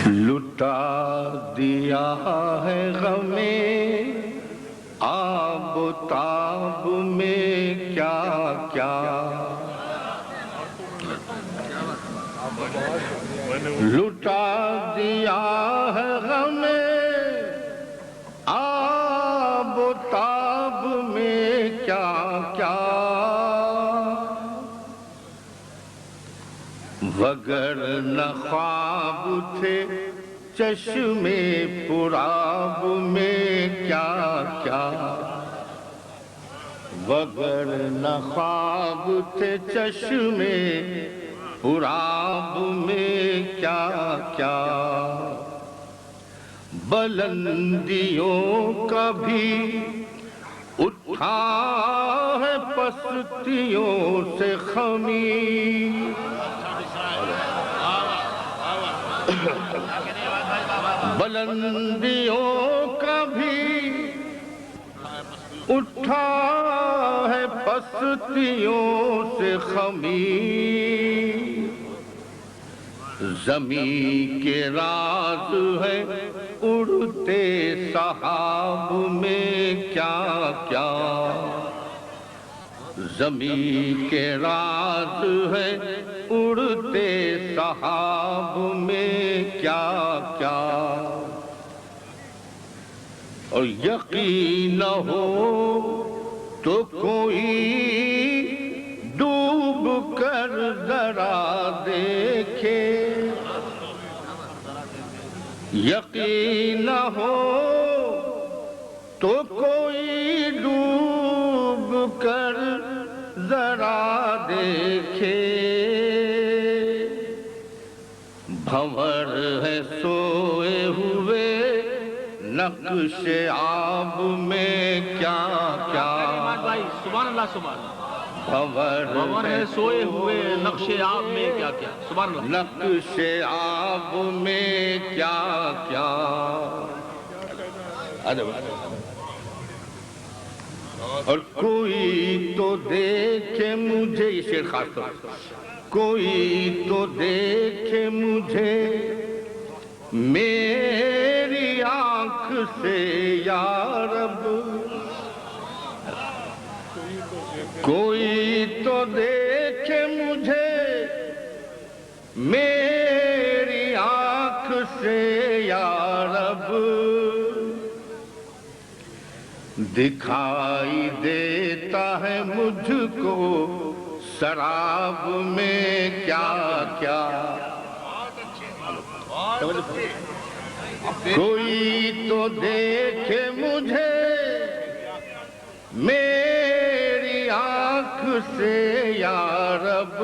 لٹا دیا ہے غمیں آب و تاب میں کیا کیا، لٹا دیا ہے غمیں آب و تاب میں کیا کیا، وگرنہ خواب تھے چشمے پرآب میں کیا کیا، وگرنہ خواب تھے چشمے پرآب میں کیا کیا، بلندیوں کا بھی اٹھا ہے پستیوں سے خمیر، بلندیوں کا بھی اٹھا ہے پستیوں سے خمیر، زمین کے راز ہے اڑتے سحاب میں کیا کیا، زمین کے راز ہے اڑتے سحاب میں کیا کیا، اور یقین نہ ہو تو کوئی ڈوب کر ذرا دیکھے، یقین نہ ہو تو کوئی ڈوب کر ذرا دیکھے، بھنور ہے سوئے ہوئے نقش آب میں کیا کیا، سبحان اللہ سبحان اللہ، بھنور ہے سوئے ہوئے نقش آب میں کیا کیا، سبحان اللہ، نقش آب میں کیا کیا، اور کوئی تو دیکھے مجھے، یہ شعر خاص طور پر، کوئی تو دیکھے مجھے میری آنکھ سے یا رب، کوئی تو دیکھے مجھے میری آنکھ سے یا رب، دکھائی دیتا ہے مجھ کو سراب میں کیا کیا، کوئی تو دیکھے مجھے میری آنکھ سے یا رب،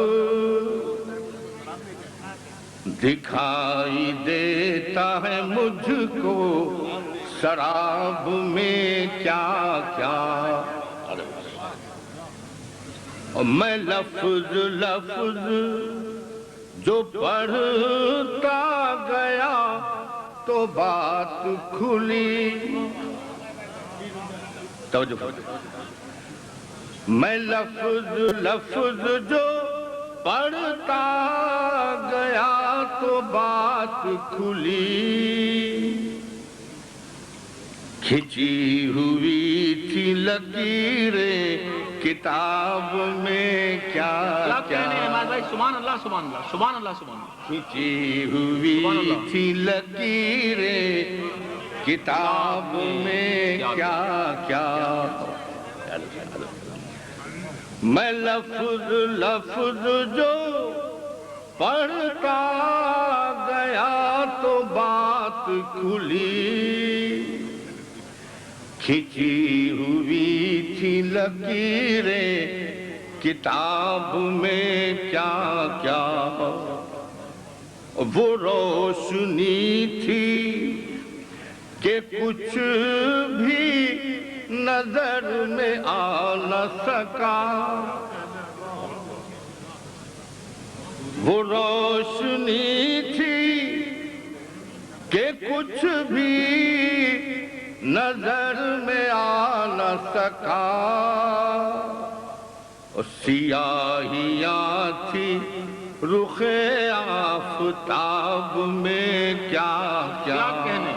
دکھائی دیتا ہے مجھ کو سراب میں کیا کیا، اور میں لفظ لفظ جو پڑھتا گیا تو بات کھلی، توجہ فرمائیں، میں لفظ لفظ جو پڑھتا گیا تو بات کھلی، کھچی ہوئی تھی لکیریں کتاب میں کیا کیا، سبحان اللہ سبحان اللہ سبحان اللہ سبحان اللہ، کھچی ہوئی تھی لکیریں کتاب میں کیا کیا، میں لفظ لفظ جو پڑھتا گیا تو بات کھلی، کھچی ہوئی تھی لکیریں کتاب میں کیا کیا، وہ روشنی تھی کہ کچھ بھی نظر میں آ نہ سکا، وہ روشنی تھی کہ کچھ بھی نظر میں آ نہ سکا، سیاہیاں تھی رخ آفتاب میں کیا کیا کیا کہنے.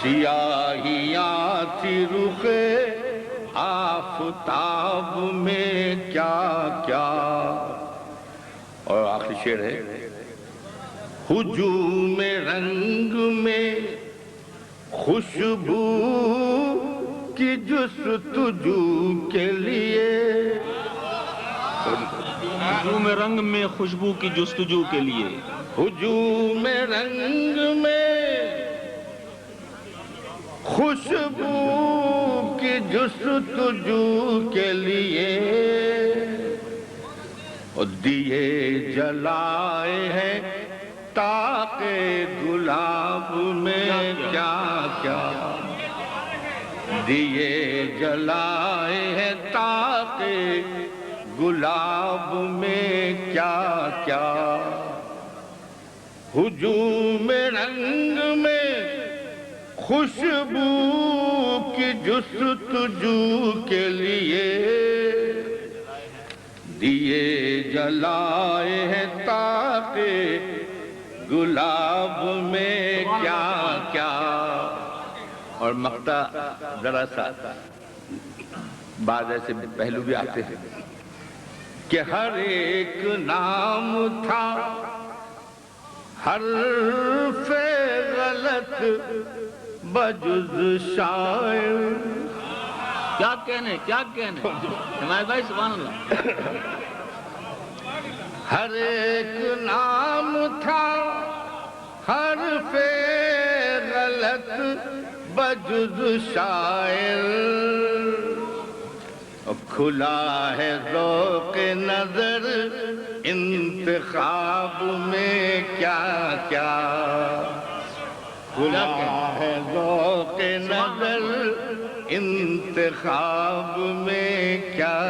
سیاہیاں تھی رخ آفتاب میں کیا کیا. اور آخری شعر ہے ہجوم رنگ میں خوشبو کی جستجو کے لیے. ہجوم رنگ میں خوشبو کی جستجو کے لیے. ہجوم رنگ میں خوشبو کی جستجو کے لیے اور دیے جلائے ہیں تاکہ گلاب میں کیا کیا. دیے جلائے ہیں تاکہ گلاب میں کیا کیا. ہجوم رنگ میں خوشبو کی جستجو کے لیے دیے جلائے ہیں تاکہ گلاب میں کیا کیا. اور مقطع ذرا سا بعض ایسے پہلو بھی آتے ہیں کہ ہر ایک نام تھا حرف غلط بجز شاعر. کیا کہنے کیا کہنے. حمایت بھائی سبحان اللہ. ہر ایک نام تھا حرف غلط بجز شاعر. کھلا ہے ذوق نظر انتخاب میں کیا کیا. کھلا ہے ذوق نظر انتخاب میں کیا